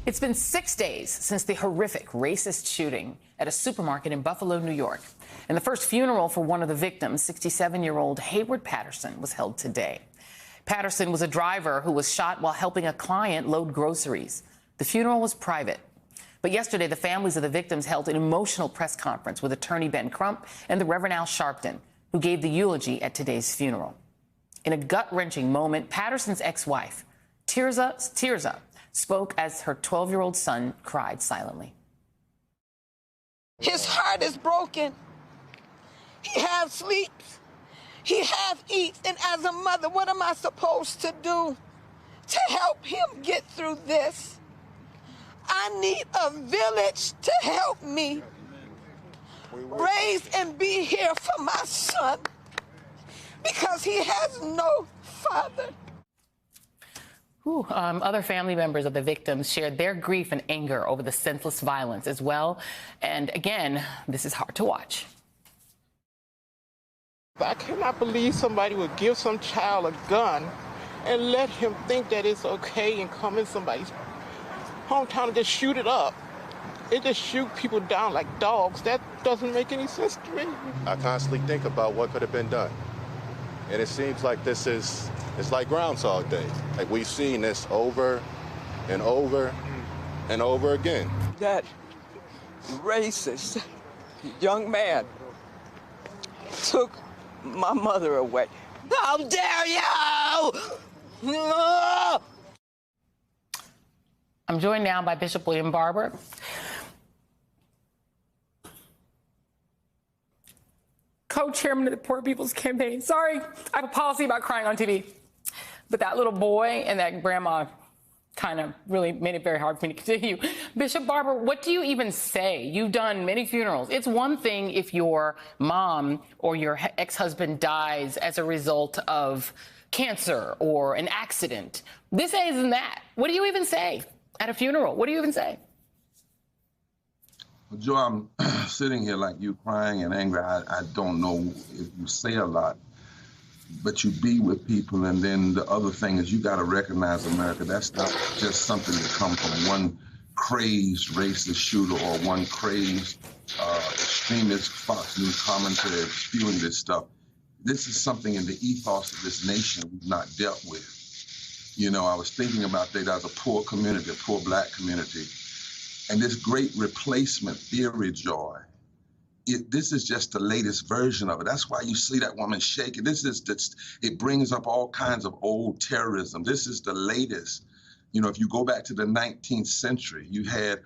It's been 6 days since the horrific racist shooting at a supermarket in Buffalo, New York. And the first funeral for one of the victims, 67-year-old Hayward Patterson, was held today. Patterson was a driver who was shot while helping a client load groceries. The funeral was private. But yesterday, the families of the victims held an emotional press conference with attorney Ben Crump and the Reverend Al Sharpton, who gave the eulogy at today's funeral. In a gut-wrenching moment, Patterson's ex-wife, Tirza, spoke as her 12-year-old son cried silently. His heart is broken. He half sleeps. He half eats. And as a mother, what am I supposed to do to help him get through this? I need a village to help me raise and be here for my son because he has no father. Other family members of the victims shared their grief and anger over the senseless violence as well. And again, this is hard to watch. I cannot believe somebody would give some child a gun and let him think that it's okay and come in somebody's hometown and just shoot it up. They just shoot people down like dogs. That doesn't make any sense to me. I constantly think about what could have been done. And it seems like it's like Groundhog Day. Like we've seen this over and over and over again. That racist young man took my mother away. How dare you! I'm joined now by Bishop William Barber. Co-chairman of the Poor People's Campaign. Sorry, I have a policy about crying on TV. But that little boy and that grandma kind of really made it very hard for me to continue. Bishop Barber, what do you even say? You've done many funerals. It's one thing if your mom or your ex-husband dies as a result of cancer or an accident. This isn't that. What do you even say at a funeral? What do you even say? Well, Joe, I'm sitting here like you, crying and angry. I don't know if you say a lot, but you be with people. And then the other thing is you got to recognize America. That's not just something that comes from one crazed racist shooter or one crazed extremist Fox News commentator spewing this stuff. This is something in the ethos of this nation we've not dealt with. You know, I was thinking about that as a poor community, a poor black community. And this great replacement theory, Joy, this is just the latest version of it. That's why you see that woman shaking. It brings up all kinds of old terrorism. This is the latest. You know, if you go back to the 19th century, you had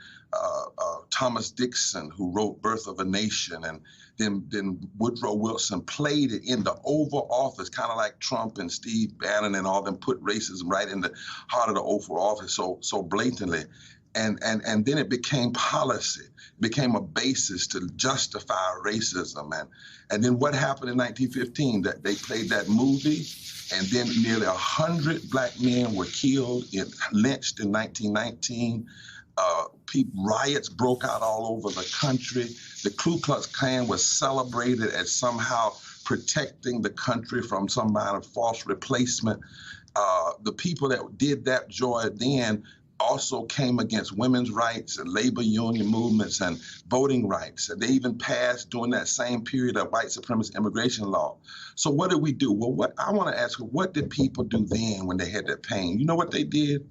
Thomas Dixon, who wrote Birth of a Nation, and then Woodrow Wilson played it in the Oval Office, kind of like Trump and Steve Bannon and all them put racism right in the heart of the Oval Office so blatantly. And then it became policy, became a basis to justify racism. And then what happened in 1915? That they played that movie, and then nearly 100 black men were killed and lynched in 1919. Riots broke out all over the country. The Ku Klux Klan was celebrated as somehow protecting the country from some kind of false replacement. The people that did that, Joy, then also came against women's rights and labor union movements and voting rights. They even passed during that same period of white supremacist immigration law. So what did we do? Well, what I want to ask you, what did people do then when they had that pain? You know what they did?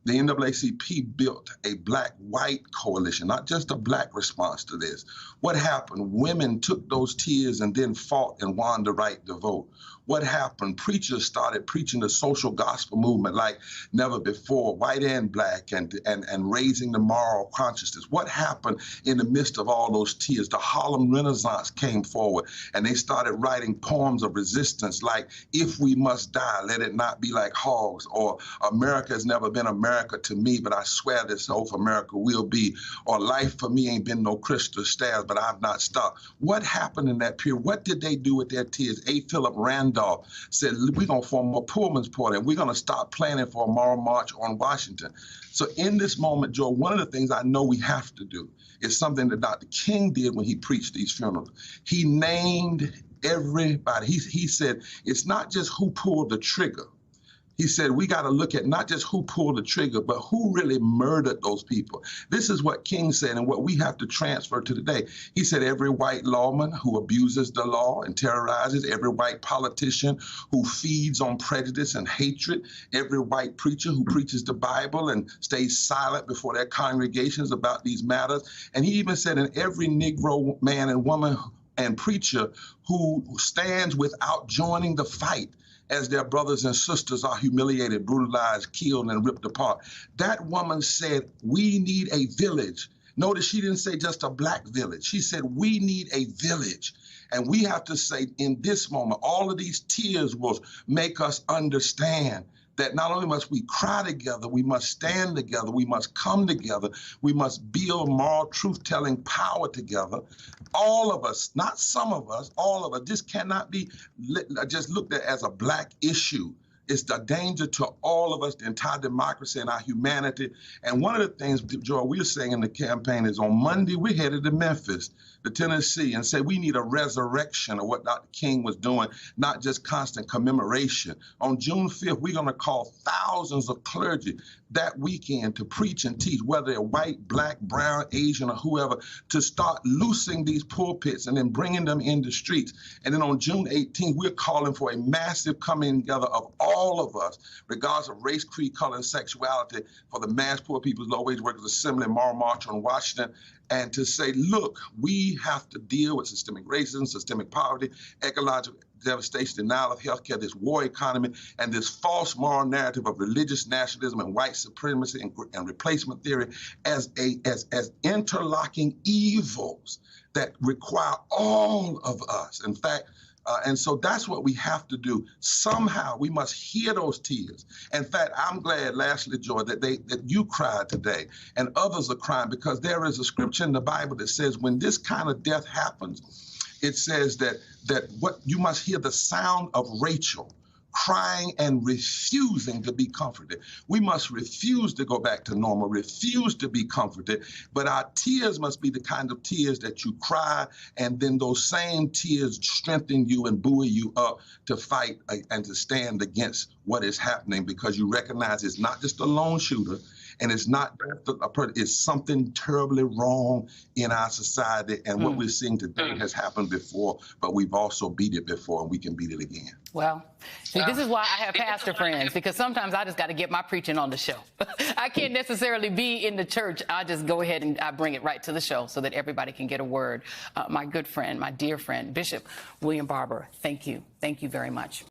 The NAACP built a black-white coalition, not just a black response to this. What happened? Women took those tears and then fought and won the right to vote. What happened? Preachers started preaching the social gospel movement like never before, white and black, and raising the moral consciousness. What happened in the midst of all those tears? The Harlem Renaissance came forward, and they started writing poems of resistance like, "If we must die, let it not be like hogs," or "America has never been America to me, but I swear this oath America will be," or "Life for me ain't been no crystal stairs, but I've not stopped." What happened in that period? What did they do with their tears? A. Philip Randolph said, we're going to form a Pullman's Party, and we're going to stop planning for a moral march on Washington. So in this moment, Joe, one of the things I know we have to do is something that Dr. King did when he preached these funerals. He named everybody. He said, it's not just who pulled the trigger. He said, we got to look at not just who pulled the trigger, but who really murdered those people. This is what King said and what we have to transfer to today. He said, every white lawman who abuses the law and terrorizes, every white politician who feeds on prejudice and hatred, every white preacher who preaches the Bible and stays silent before their congregations about these matters. And he even said, and every Negro man and woman and preacher who stands without joining the fight as their brothers and sisters are humiliated, brutalized, killed, and ripped apart. That woman said, we need a village. Notice she didn't say just a black village. She said, we need a village. And we have to say in this moment, all of these tears will make us understand that not only must we cry together, we must stand together, we must come together, we must build moral truth-telling power together. All of us, not some of us, all of us. This cannot be just looked at as a black issue. It's the danger to all of us, the entire democracy and our humanity. And one of the things, Joy, we're saying in the campaign is on Monday, we're headed to Memphis, to Tennessee, and say we need a resurrection of what Dr. King was doing, not just constant commemoration. On June 5th, we're going to call thousands of clergy that weekend to preach and teach, whether they're white, black, brown, Asian, or whoever, to start loosing these pulpits and then bringing them in the streets. And then on June 18th, we're calling for a massive coming together of all of us, regardless of race, creed, color, and sexuality, for the Mass Poor People's Low-Wage Workers Assembly, Moral March on Washington, and to say, look, we have to deal with systemic racism, systemic poverty, ecological devastation, denial of healthcare, this war economy, and this false moral narrative of religious nationalism and white supremacy and replacement theory as interlocking evils that require all of us. In fact, and so that's what we have to do. Somehow we must hear those tears. In fact, I'm glad, lastly, Joy, that you cried today and others are crying, because there is a scripture in the Bible that says when this kind of death happens, it says that what you must hear the sound of Rachel crying and refusing to be comforted. We must refuse to go back to normal, refuse to be comforted, but our tears must be the kind of tears that you cry, and then those same tears strengthen you and buoy you up to fight and to stand against what is happening, because you recognize it's not just a lone shooter, and it's not a person, it's something terribly wrong in our society. And what we're seeing today has happened before, but we've also beat it before, and we can beat it again. Well, see, this is why I have pastor friends, because sometimes I just got to get my preaching on the show. I can't necessarily be in the church. I just go ahead and I bring it right to the show so that everybody can get a word. My good friend, my dear friend, Bishop William Barber, thank you. Thank you very much.